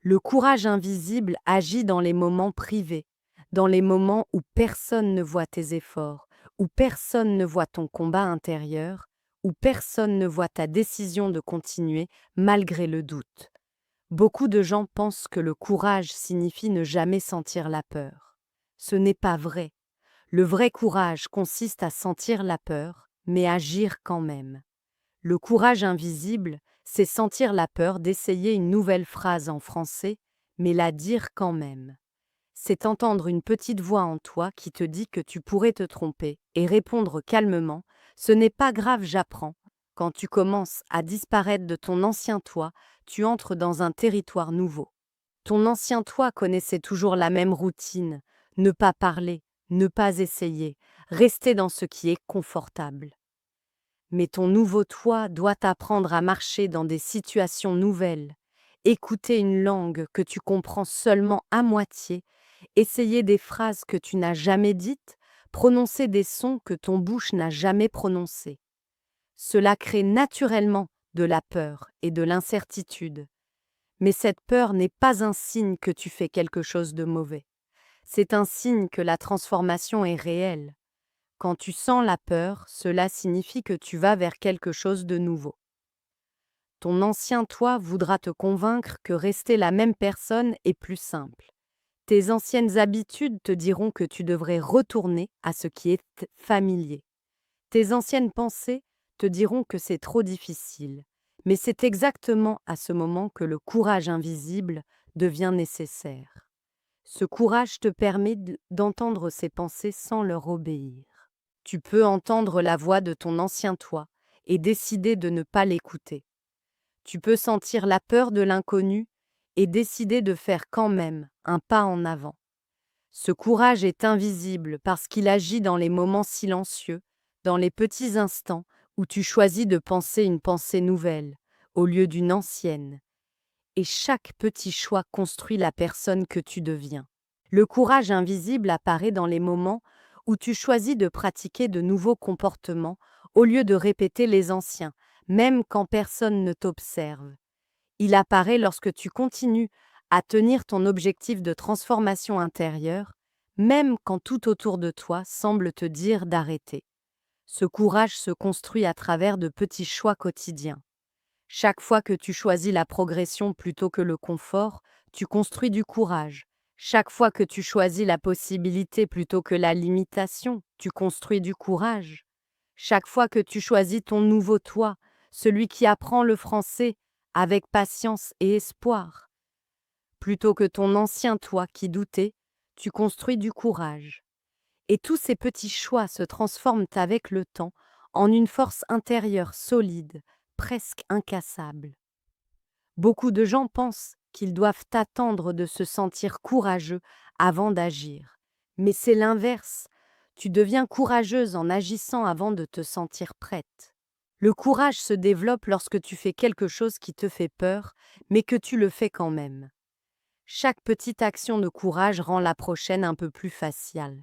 Speaker 1: Le courage invisible agit dans les moments privés, dans les moments où personne ne voit tes efforts, où personne ne voit ton combat intérieur, où personne ne voit ta décision de continuer malgré le doute. Beaucoup de gens pensent que le courage signifie ne jamais sentir la peur. Ce n'est pas vrai. Le vrai courage consiste à sentir la peur, mais agir quand même. Le courage invisible, c'est sentir la peur d'essayer une nouvelle phrase en français, mais la dire quand même. C'est entendre une petite voix en toi qui te dit que tu pourrais te tromper et répondre calmement « Ce n'est pas grave, j'apprends ». Quand tu commences à disparaître de ton ancien toi, tu entres dans un territoire nouveau. Ton ancien toi connaissait toujours la même routine, ne pas parler, ne pas essayer, rester dans ce qui est confortable. Mais ton nouveau toi doit apprendre à marcher dans des situations nouvelles, écouter une langue que tu comprends seulement à moitié, essayer des phrases que tu n'as jamais dites, prononcer des sons que ton bouche n'a jamais prononcés. Cela crée naturellement de la peur et de l'incertitude. Mais cette peur n'est pas un signe que tu fais quelque chose de mauvais. C'est un signe que la transformation est réelle. Quand tu sens la peur, cela signifie que tu vas vers quelque chose de nouveau. Ton ancien toi voudra te convaincre que rester la même personne est plus simple. Tes anciennes habitudes te diront que tu devrais retourner à ce qui est familier. Tes anciennes pensées te diront que c'est trop difficile. Mais c'est exactement à ce moment que le courage invisible devient nécessaire. Ce courage te permet d'entendre ces pensées sans leur obéir. Tu peux entendre la voix de ton ancien toi et décider de ne pas l'écouter. Tu peux sentir la peur de l'inconnu et décider de faire quand même un pas en avant. Ce courage est invisible parce qu'il agit dans les moments silencieux, dans les petits instants où tu choisis de penser une pensée nouvelle au lieu d'une ancienne. Et chaque petit choix construit la personne que tu deviens. Le courage invisible apparaît dans les moments où tu choisis de pratiquer de nouveaux comportements au lieu de répéter les anciens, même quand personne ne t'observe. Il apparaît lorsque tu continues à tenir ton objectif de transformation intérieure, même quand tout autour de toi semble te dire d'arrêter. Ce courage se construit à travers de petits choix quotidiens. Chaque fois que tu choisis la progression plutôt que le confort, tu construis du courage. Chaque fois que tu choisis la possibilité plutôt que la limitation, tu construis du courage. Chaque fois que tu choisis ton nouveau toi, celui qui apprend le français avec patience et espoir, plutôt que ton ancien toi qui doutait, tu construis du courage. Et tous ces petits choix se transforment avec le temps en une force intérieure solide, presque incassable. Beaucoup de gens pensent qu'ils doivent attendre de se sentir courageux avant d'agir. Mais c'est l'inverse. Tu deviens courageuse en agissant avant de te sentir prête. Le courage se développe lorsque tu fais quelque chose qui te fait peur, mais que tu le fais quand même. Chaque petite action de courage rend la prochaine un peu plus facile.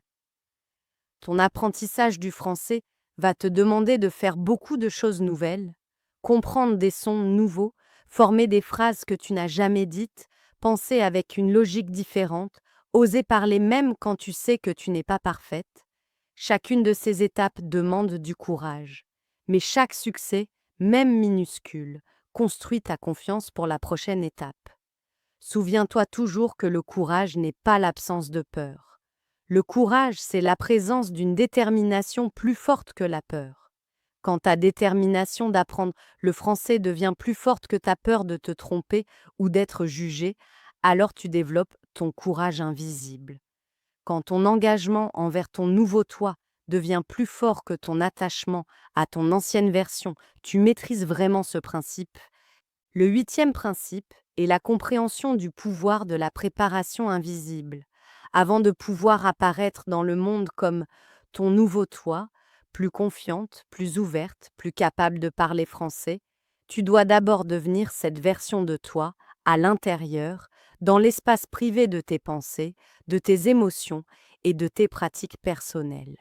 Speaker 1: Ton apprentissage du français va te demander de faire beaucoup de choses nouvelles, comprendre des sons nouveaux, former des phrases que tu n'as jamais dites, penser avec une logique différente, oser parler même quand tu sais que tu n'es pas parfaite. Chacune de ces étapes demande du courage. Mais chaque succès, même minuscule, construit ta confiance pour la prochaine étape. Souviens-toi toujours que le courage n'est pas l'absence de peur. Le courage, c'est la présence d'une détermination plus forte que la peur. Quand ta détermination d'apprendre le français devient plus forte que ta peur de te tromper ou d'être jugé, alors tu développes ton courage invisible. Quand ton engagement envers ton nouveau toi devient plus fort que ton attachement à ton ancienne version, tu maîtrises vraiment ce principe. Le huitième principe est la compréhension du pouvoir de la préparation invisible. Avant de pouvoir apparaître dans le monde comme ton nouveau toi, plus confiante, plus ouverte, plus capable de parler français, tu dois d'abord devenir cette version de toi, à l'intérieur, dans l'espace privé de tes pensées, de tes émotions et de tes pratiques personnelles.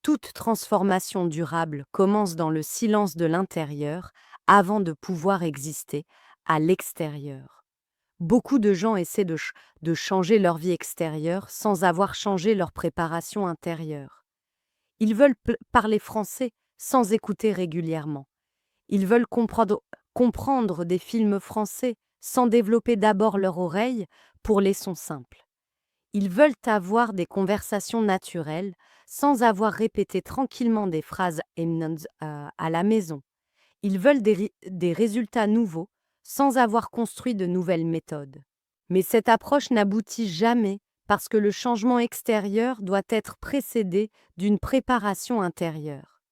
Speaker 1: Toute transformation durable commence dans le silence de l'intérieur avant de pouvoir exister à l'extérieur. Beaucoup de gens essaient de changer leur vie extérieure sans avoir changé leur préparation intérieure. Ils veulent parler français sans écouter régulièrement. Ils veulent comprendre des films français sans développer d'abord leur oreille pour les sons simples. Ils veulent avoir des conversations naturelles sans avoir répété tranquillement des phrases à la maison. Ils veulent des résultats nouveaux sans avoir construit de nouvelles méthodes. Mais cette approche n'aboutit jamais parce que le changement extérieur doit être précédé d'une préparation intérieure.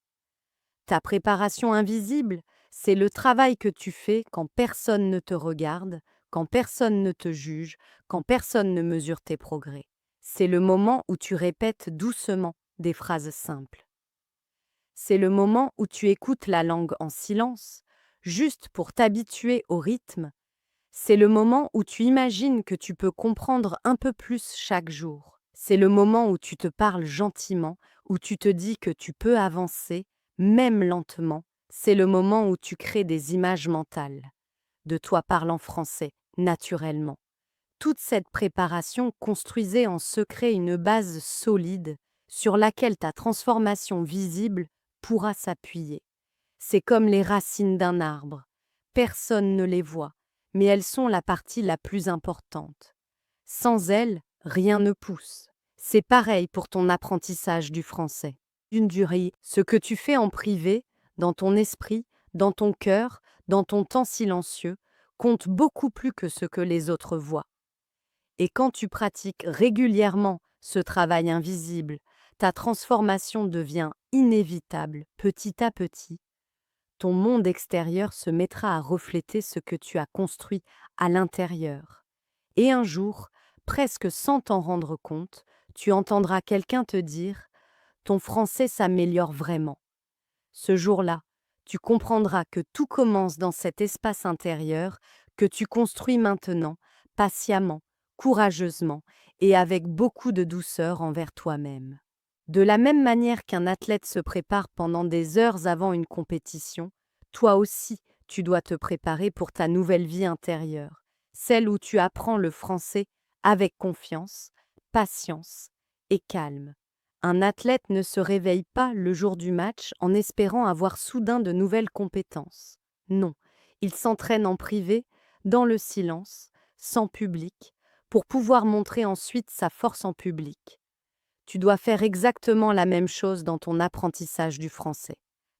Speaker 1: Ta préparation invisible, c'est le travail que tu fais quand personne ne te regarde, quand personne ne te juge, quand personne ne mesure tes progrès. C'est le moment où tu répètes doucement des phrases simples. C'est le moment où tu écoutes la langue en silence, juste pour t'habituer au rythme. C'est le moment où tu imagines que tu peux comprendre un peu plus chaque jour. C'est le moment où tu te parles gentiment, où tu te dis que tu peux avancer, même lentement. C'est le moment où tu crées des images mentales de toi parlant français, naturellement. Toute cette préparation construisait en secret une base solide sur laquelle ta transformation visible pourra s'appuyer. C'est comme les racines d'un arbre. Personne ne les voit, mais elles sont la partie la plus importante. Sans elles, rien ne pousse. C'est pareil pour ton apprentissage du français. Une durée, ce que tu fais en privé, dans ton esprit, dans ton cœur, dans ton temps silencieux, compte beaucoup plus que ce que les autres voient. Et quand tu pratiques régulièrement ce travail invisible, ta transformation devient inévitable petit à petit. Ton monde extérieur se mettra à refléter ce que tu as construit à l'intérieur. Et un jour, presque sans t'en rendre compte, tu entendras quelqu'un te dire « Ton français s'améliore vraiment ». Ce jour-là, tu comprendras que tout commence dans cet espace intérieur que tu construis maintenant, patiemment, courageusement et avec beaucoup de douceur envers toi-même. De la même manière qu'un athlète se prépare pendant des heures avant une compétition, toi aussi, tu dois te préparer pour ta nouvelle vie intérieure, celle où tu apprends le français avec confiance, patience et calme. Un athlète ne se réveille pas le jour du match en espérant avoir soudain de nouvelles compétences. Non, il s'entraîne en privé, dans le silence, sans public, pour pouvoir montrer ensuite sa force en public. Tu dois faire exactement la même chose dans ton apprentissage du français.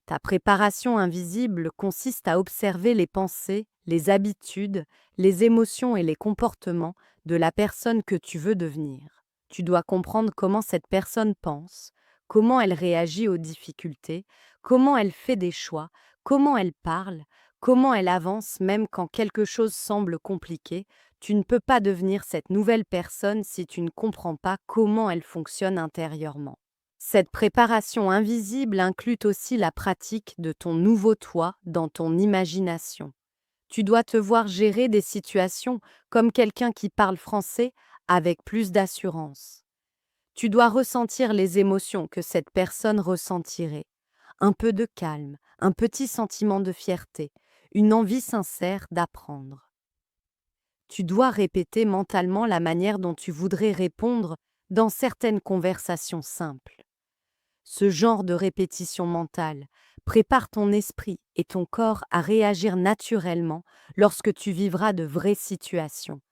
Speaker 1: Ta préparation invisible consiste à observer les pensées, les habitudes, les émotions et les comportements de la personne que tu veux devenir. Tu dois comprendre comment cette personne pense, comment elle réagit aux difficultés, comment elle fait des choix, comment elle parle, comment elle avance même quand quelque chose semble compliqué. Tu ne peux pas devenir cette nouvelle personne si tu ne comprends pas comment elle fonctionne intérieurement. Cette préparation invisible inclut aussi la pratique de ton nouveau toi dans ton imagination. Tu dois te voir gérer des situations comme quelqu'un qui parle français avec plus d'assurance. Tu dois ressentir les émotions que cette personne ressentirait. Un peu de calme, un petit sentiment de fierté, une envie sincère d'apprendre. Tu dois répéter mentalement la manière dont tu voudrais répondre dans certaines conversations simples. Ce genre de répétition mentale prépare ton esprit et ton corps à réagir naturellement lorsque tu vivras de vraies situations.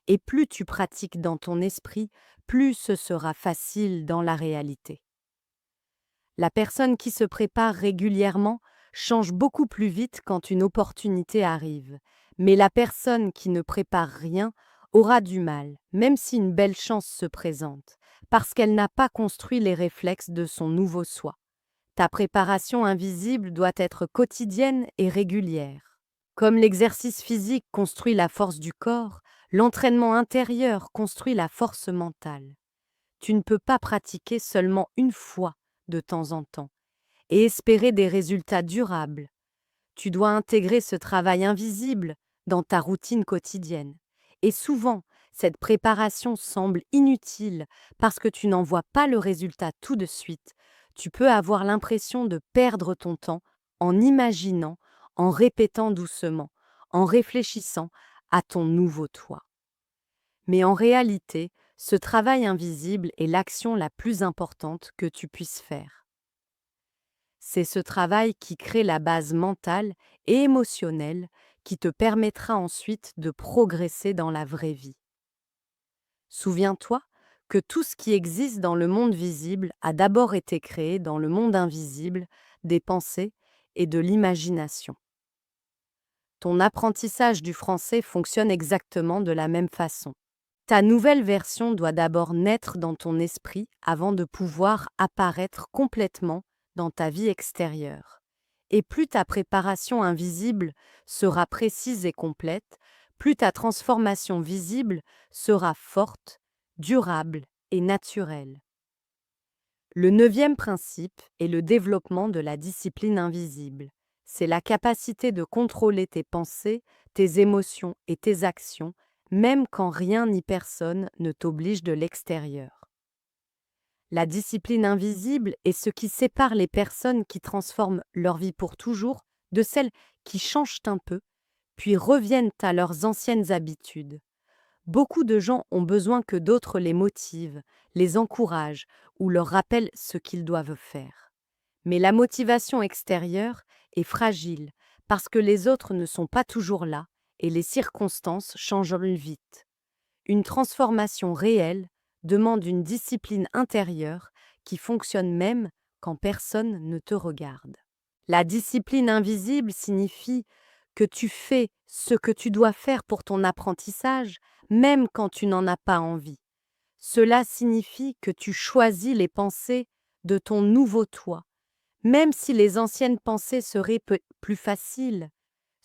Speaker 1: Et plus tu pratiques dans ton esprit, plus ce sera facile dans la réalité. La personne qui se prépare régulièrement change beaucoup plus vite quand une opportunité arrive. Mais la personne qui ne prépare rien aura du mal, même si une belle chance se présente, parce qu'elle n'a pas construit les réflexes de son nouveau soi. Ta préparation invisible doit être quotidienne et régulière. Comme l'exercice physique construit la force du corps, l'entraînement intérieur construit la force mentale. Tu ne peux pas pratiquer seulement une fois de temps en temps et espérer des résultats durables. Tu dois intégrer ce travail invisible dans ta routine quotidienne. Et souvent, cette préparation semble inutile parce que tu n'en vois pas le résultat tout de suite. Tu peux avoir l'impression de perdre ton temps en imaginant, en répétant doucement, en réfléchissant à ton nouveau toi. Mais en réalité, ce travail invisible est l'action la plus importante que tu puisses faire. C'est ce travail qui crée la base mentale et émotionnelle qui te permettra ensuite de progresser dans la vraie vie. Souviens-toi que tout ce qui existe dans le monde visible a d'abord été créé dans le monde invisible des pensées et de l'imagination. Ton apprentissage du français fonctionne exactement de la même façon. Ta nouvelle version doit d'abord naître dans ton esprit avant de pouvoir apparaître complètement dans ta vie extérieure. Et plus ta préparation invisible sera précise et complète, plus ta transformation visible sera forte, durable et naturelle. Le 9e principe est le développement de la discipline invisible. C'est la capacité de contrôler tes pensées, tes émotions et tes actions, même quand rien ni personne ne t'oblige de l'extérieur. La discipline invisible est ce qui sépare les personnes qui transforment leur vie pour toujours de celles qui changent un peu, puis reviennent à leurs anciennes habitudes. Beaucoup de gens ont besoin que d'autres les motivent, les encouragent ou leur rappellent ce qu'ils doivent faire. Mais la motivation extérieure est fragile parce que les autres ne sont pas toujours là et les circonstances changent vite. Une transformation réelle demande une discipline intérieure qui fonctionne même quand personne ne te regarde. La discipline invisible signifie que tu fais ce que tu dois faire pour ton apprentissage, même quand tu n'en as pas envie. Cela signifie que tu choisis les pensées de ton nouveau toi, même si les anciennes pensées seraient plus faciles.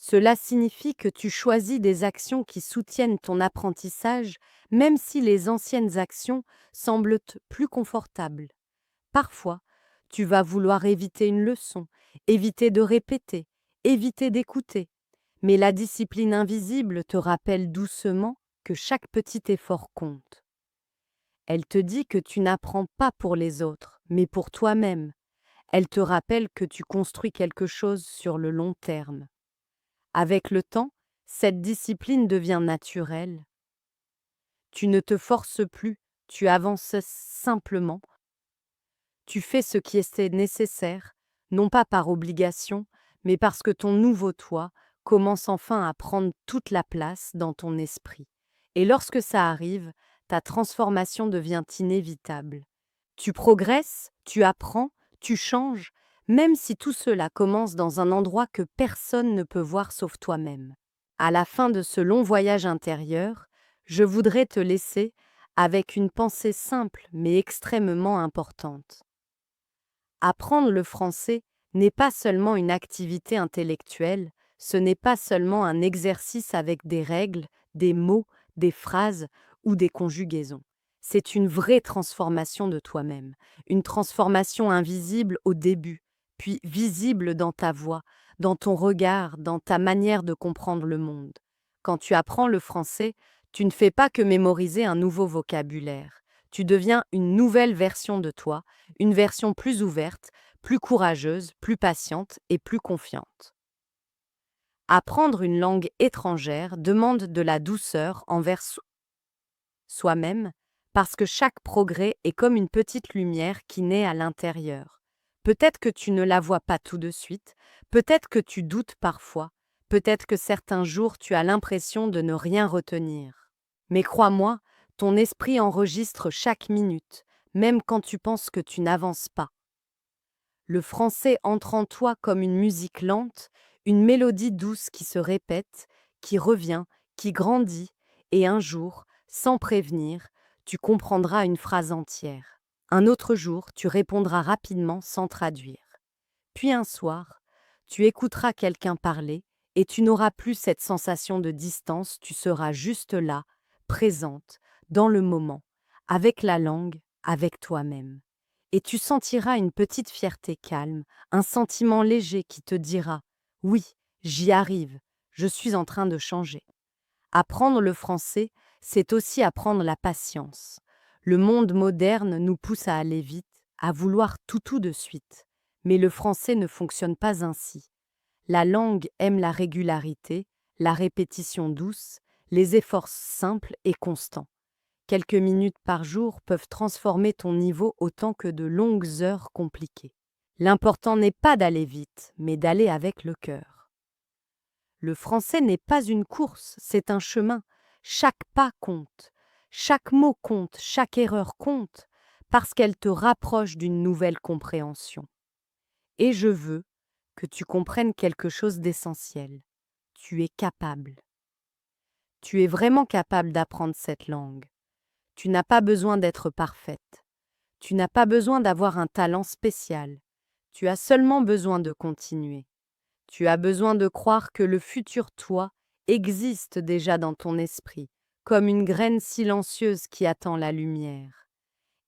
Speaker 1: Cela signifie que tu choisis des actions qui soutiennent ton apprentissage, même si les anciennes actions semblent plus confortables. Parfois, tu vas vouloir éviter une leçon, éviter de répéter, éviter d'écouter. Mais la discipline invisible te rappelle doucement que chaque petit effort compte. Elle te dit que tu n'apprends pas pour les autres, mais pour toi-même. Elle te rappelle que tu construis quelque chose sur le long terme. Avec le temps, cette discipline devient naturelle. Tu ne te forces plus, tu avances simplement. Tu fais ce qui est nécessaire, non pas par obligation, mais parce que ton nouveau toi commence enfin à prendre toute la place dans ton esprit. Et lorsque ça arrive, ta transformation devient inévitable. Tu progresses, tu apprends, tu changes, même si tout cela commence dans un endroit que personne ne peut voir sauf toi-même. À la fin de ce long voyage intérieur, je voudrais te laisser avec une pensée simple mais extrêmement importante. Apprendre le français n'est pas seulement une activité intellectuelle, ce n'est pas seulement un exercice avec des règles, des mots, des phrases ou des conjugaisons. C'est une vraie transformation de toi-même, une transformation invisible au début, puis visible dans ta voix, dans ton regard, dans ta manière de comprendre le monde. Quand tu apprends le français, tu ne fais pas que mémoriser un nouveau vocabulaire. Tu deviens une nouvelle version de toi, une version plus ouverte, plus courageuse, plus patiente et plus confiante. Apprendre une langue étrangère demande de la douceur envers soi-même, parce que chaque progrès est comme une petite lumière qui naît à l'intérieur. Peut-être que tu ne la vois pas tout de suite, peut-être que tu doutes parfois, peut-être que certains jours tu as l'impression de ne rien retenir. Mais crois-moi, ton esprit enregistre chaque minute, même quand tu penses que tu n'avances pas. Le français entre en toi comme une musique lente, une mélodie douce qui se répète, qui revient, qui grandit, et un jour, sans prévenir, tu comprendras une phrase entière. Un autre jour, tu répondras rapidement sans traduire. Puis un soir, tu écouteras quelqu'un parler et tu n'auras plus cette sensation de distance, tu seras juste là, présente, dans le moment, avec la langue, avec toi-même. Et tu sentiras une petite fierté calme, un sentiment léger qui te dira: oui, j'y arrive, je suis en train de changer. Apprendre le français, c'est aussi apprendre la patience. Le monde moderne nous pousse à aller vite, à vouloir tout de suite. Mais le français ne fonctionne pas ainsi. La langue aime la régularité, la répétition douce, les efforts simples et constants. Quelques minutes par jour peuvent transformer ton niveau autant que de longues heures compliquées. L'important n'est pas d'aller vite, mais d'aller avec le cœur. Le français n'est pas une course, c'est un chemin. Chaque pas compte, chaque mot compte, chaque erreur compte, parce qu'elle te rapproche d'une nouvelle compréhension. Et je veux que tu comprennes quelque chose d'essentiel. Tu es capable. Tu es vraiment capable d'apprendre cette langue. Tu n'as pas besoin d'être parfaite. Tu n'as pas besoin d'avoir un talent spécial. Tu as seulement besoin de continuer. Tu as besoin de croire que le futur toi existe déjà dans ton esprit, comme une graine silencieuse qui attend la lumière.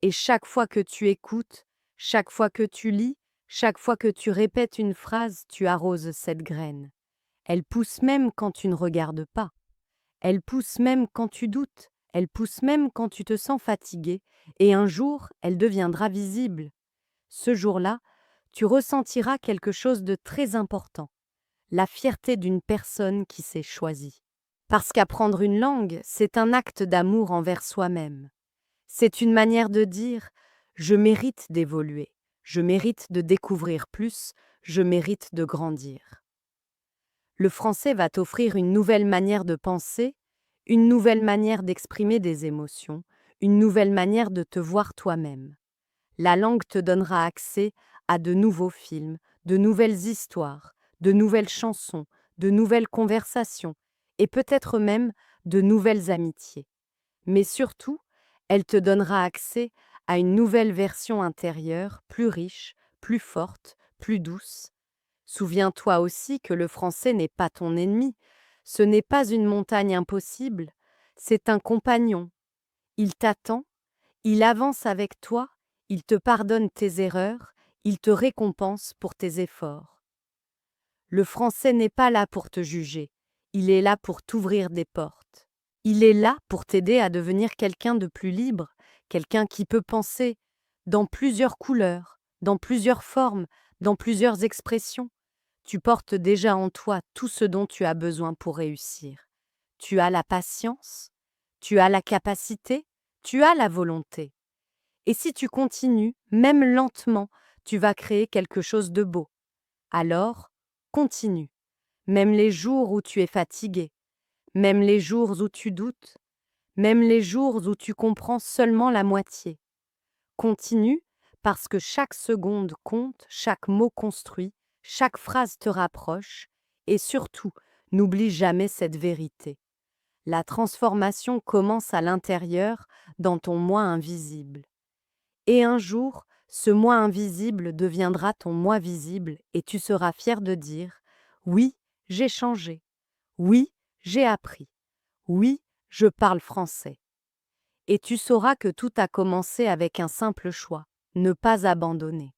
Speaker 1: Et chaque fois que tu écoutes, chaque fois que tu lis, chaque fois que tu répètes une phrase, tu arroses cette graine. Elle pousse même quand tu ne regardes pas. Elle pousse même quand tu doutes. Elle pousse même quand tu te sens fatigué. Et un jour, elle deviendra visible. Ce jour-là, tu ressentiras quelque chose de très important. La fierté d'une personne qui s'est choisie. Parce qu'apprendre une langue, c'est un acte d'amour envers soi-même. C'est une manière de dire: je mérite d'évoluer, je mérite de découvrir plus, je mérite de grandir. Le français va t'offrir une nouvelle manière de penser, une nouvelle manière d'exprimer des émotions, une nouvelle manière de te voir toi-même. La langue te donnera accès à de nouveaux films, de nouvelles histoires, de nouvelles chansons, de nouvelles conversations et peut-être même de nouvelles amitiés. Mais surtout, elle te donnera accès à une nouvelle version intérieure, plus riche, plus forte, plus douce. Souviens-toi aussi que le français n'est pas ton ennemi, ce n'est pas une montagne impossible, c'est un compagnon. Il t'attend, il avance avec toi, il te pardonne tes erreurs, il te récompense pour tes efforts. Le français n'est pas là pour te juger, il est là pour t'ouvrir des portes. Il est là pour t'aider à devenir quelqu'un de plus libre, quelqu'un qui peut penser dans plusieurs couleurs, dans plusieurs formes, dans plusieurs expressions. Tu portes déjà en toi tout ce dont tu as besoin pour réussir. Tu as la patience, tu as la capacité, tu as la volonté. Et si tu continues, même lentement, tu vas créer quelque chose de beau. Alors, continue, même les jours où tu es fatigué, même les jours où tu doutes, même les jours où tu comprends seulement la moitié. Continue parce que chaque seconde compte, chaque mot construit, chaque phrase te rapproche et surtout, n'oublie jamais cette vérité. La transformation commence à l'intérieur, dans ton moi invisible. Et un jour, ce moi invisible deviendra ton moi visible et tu seras fier de dire: oui, j'ai changé. Oui, j'ai appris. Oui, je parle français. Et tu sauras que tout a commencé avec un simple choix: ne pas abandonner.